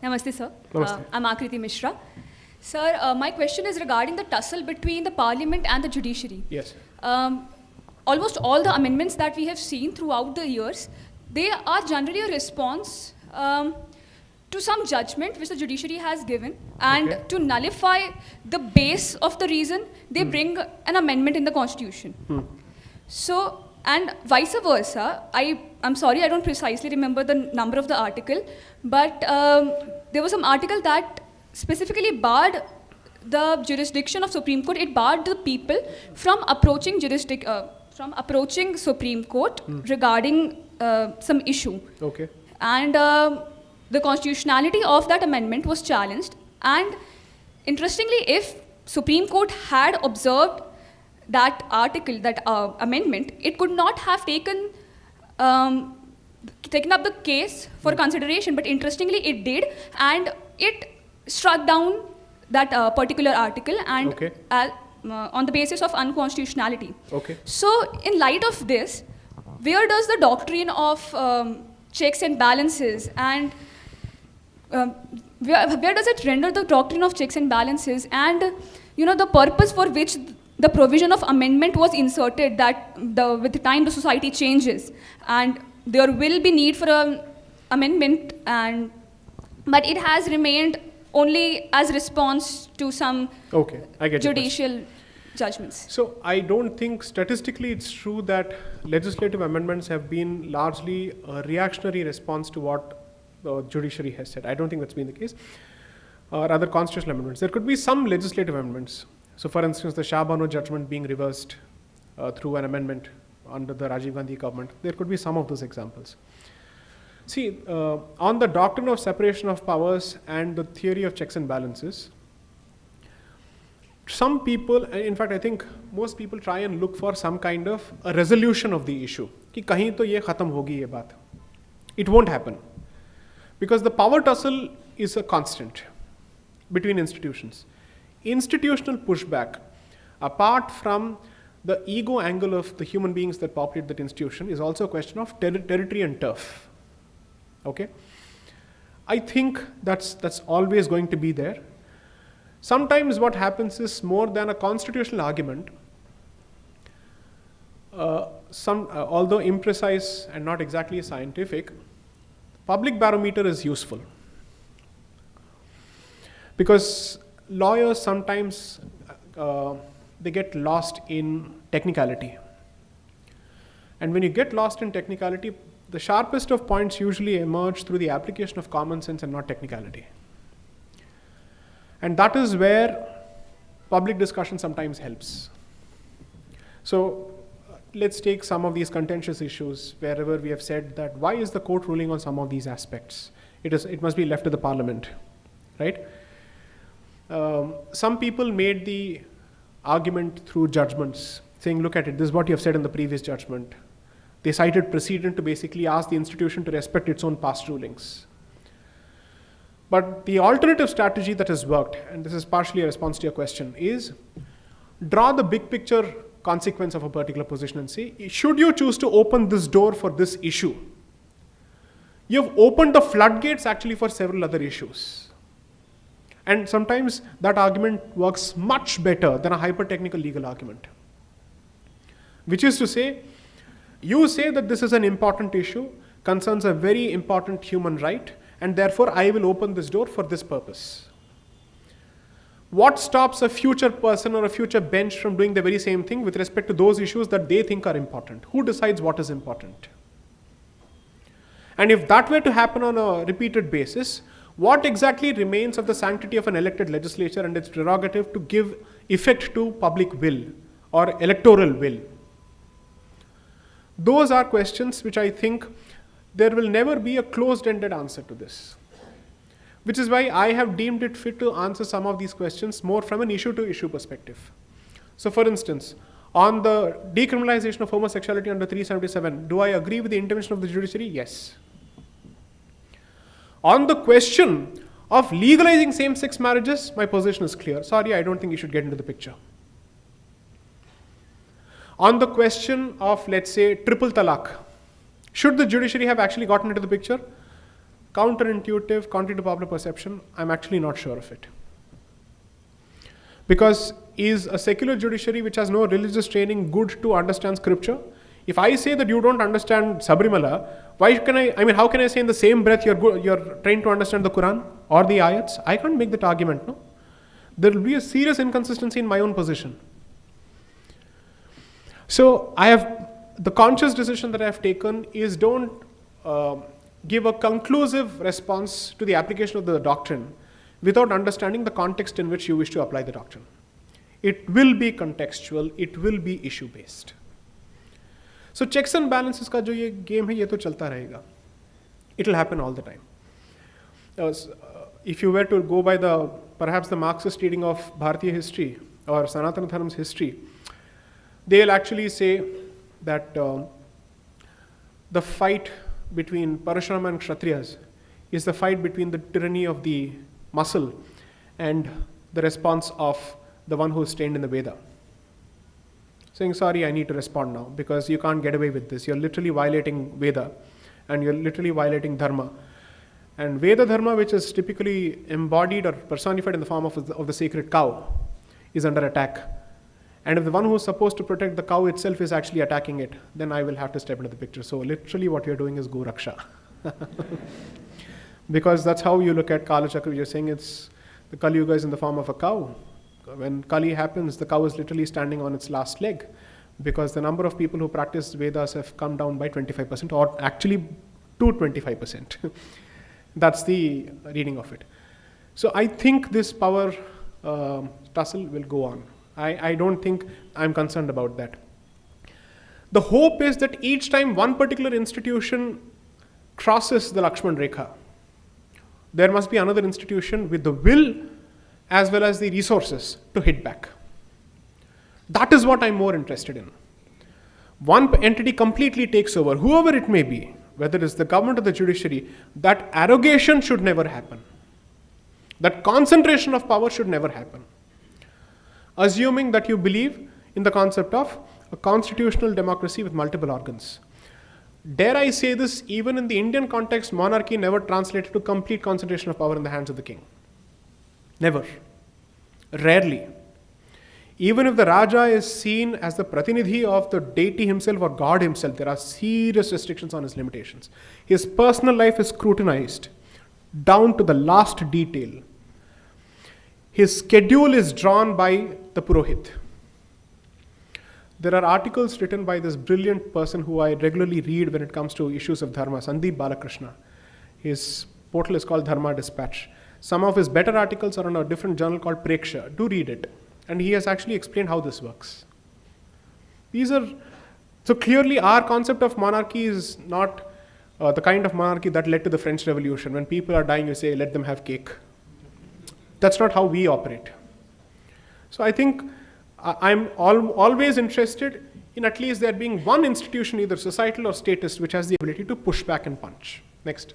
Namaste, sir. Namaste. I'm Akriti Mishra. Sir, my question is regarding the tussle between the Parliament and the Judiciary. Yes. Almost all the amendments that we have seen throughout the years, they are generally a response to some judgment which the Judiciary has given, and to nullify the base of the reason, they bring an amendment in the Constitution. So, and vice versa, I'm sorry, I don't precisely remember the number of the article, but there was some article that specifically barred the jurisdiction of Supreme Court. It barred the people from approaching Supreme Court regarding some issue. Okay. And the constitutionality of that amendment was challenged. And interestingly, if Supreme Court had observed that article, that amendment, it could not have taken up the case for consideration. But interestingly, it did, and it struck down that particular article and on the basis of unconstitutionality. Okay. So, in light of this, where does the doctrine of checks and balances and where does it render the doctrine of checks and balances and the purpose for which the provision of amendment was inserted, that with time the society changes and there will be need for an amendment, but it has remained only as response to some judicial judgments. So I don't think statistically it's true that legislative amendments have been largely a reactionary response to what the judiciary has said. I don't think that's been the case. Or other constitutional amendments. There could be some legislative amendments. So for instance, the Shah Bano judgment being reversed through an amendment under the Rajiv Gandhi government. There could be some of those examples. See, on the doctrine of separation of powers and the theory of checks and balances, some people, in fact I think most people try and look for some kind of a resolution of the issue. Ki kahin to ye khatam hogi ye baat. It won't happen. Because the power tussle is a constant between institutions. Institutional pushback, apart from the ego angle of the human beings that populate that institution, is also a question of territory and turf. Okay? I think that's always going to be there. Sometimes what happens is more than a constitutional argument, although imprecise and not exactly scientific, public barometer is useful. Because lawyers sometimes, they get lost in technicality. And when you get lost in technicality, the sharpest of points usually emerge through the application of common sense and not technicality. And that is where public discussion sometimes helps. So let's take some of these contentious issues wherever we have said that why is the court ruling on some of these aspects? It must be left to the parliament, right? Some people made the argument through judgments, saying, look at it, this is what you have said in the previous judgment. They cited precedent to basically ask the institution to respect its own past rulings. But the alternative strategy that has worked, and this is partially a response to your question, is draw the big picture consequence of a particular position and say, should you choose to open this door for this issue, you've opened the floodgates actually for several other issues. And sometimes that argument works much better than a hyper-technical legal argument. Which is to say, you say that this is an important issue, concerns a very important human right, and therefore I will open this door for this purpose. What stops a future person or a future bench from doing the very same thing with respect to those issues that they think are important? Who decides what is important? And if that were to happen on a repeated basis, what exactly remains of the sanctity of an elected legislature and its prerogative to give effect to public will or electoral will? Those are questions which I think there will never be a closed-ended answer to this. Which is why I have deemed it fit to answer some of these questions more from an issue-to-issue perspective. So for instance, on the decriminalization of homosexuality under 377, do I agree with the intervention of the judiciary? Yes. On the question of legalizing same-sex marriages, my position is clear. Sorry, I don't think you should get into the picture. On the question of, let's say, triple talaq, should the judiciary have actually gotten into the picture? counterintuitive, contrary to popular perception, I'm actually not sure of it. Because is a secular judiciary which has no religious training good to understand scripture? If I say that you don't understand Sabrimala, how can I say in the same breath you're trained to understand the Quran or the ayats? I can't make that argument, no? There will be a serious inconsistency in my own position. So the conscious decision that I have taken is don't give a conclusive response to the application of the doctrine without understanding the context in which you wish to apply the doctrine. It will be contextual, it will be issue based. So checks and balances का जो ये game है ये तो चलता रहेगा. It will happen all the time. If you were to go by perhaps the Marxist reading of Bharatiya history or Sanatana Dharm's history, they'll actually say that the fight between Parashurama and Kshatriyas is the fight between the tyranny of the muscle and the response of the one who is trained in the Veda. Saying, sorry, I need to respond now because you can't get away with this. You're literally violating Veda and you're literally violating Dharma. And Veda Dharma, which is typically embodied or personified in the form of the sacred cow, is under attack. And if the one who is supposed to protect the cow itself is actually attacking it, then I will have to step into the picture. So literally what you're doing is Go Raksha. Because that's how you look at Kala Chakra. You're saying it's the Kali Yuga is in the form of a cow. When Kali happens, the cow is literally standing on its last leg because the number of people who practice Vedas have come down by 25% or actually to 25%. That's the reading of it. So I think this power tussle will go on. I don't think I'm concerned about that. The hope is that each time one particular institution crosses the Lakshman Rekha, there must be another institution with the will as well as the resources to hit back. That is what I'm more interested in. One entity completely takes over, whoever it may be, whether it's the government or the judiciary, that arrogation should never happen. That concentration of power should never happen. Assuming that you believe in the concept of a constitutional democracy with multiple organs. Dare I say this, even in the Indian context, monarchy never translated to complete concentration of power in the hands of the king. Never. Rarely. Even if the Raja is seen as the Pratinidhi of the deity himself or God himself, there are serious restrictions on his limitations. His personal life is scrutinized down to the last detail. His schedule is drawn by the Purohit. There are articles written by this brilliant person who I regularly read when it comes to issues of Dharma, Sandeep Balakrishna. His portal is called Dharma Dispatch. Some of his better articles are on a different journal called Preksha. Do read it. And he has actually explained how this works. So clearly our concept of monarchy is not the kind of monarchy that led to the French Revolution. When people are dying, you say, let them have cake. That's not how we operate. So I think I'm always interested in at least there being one institution, either societal or statist, which has the ability to push back and punch. Next.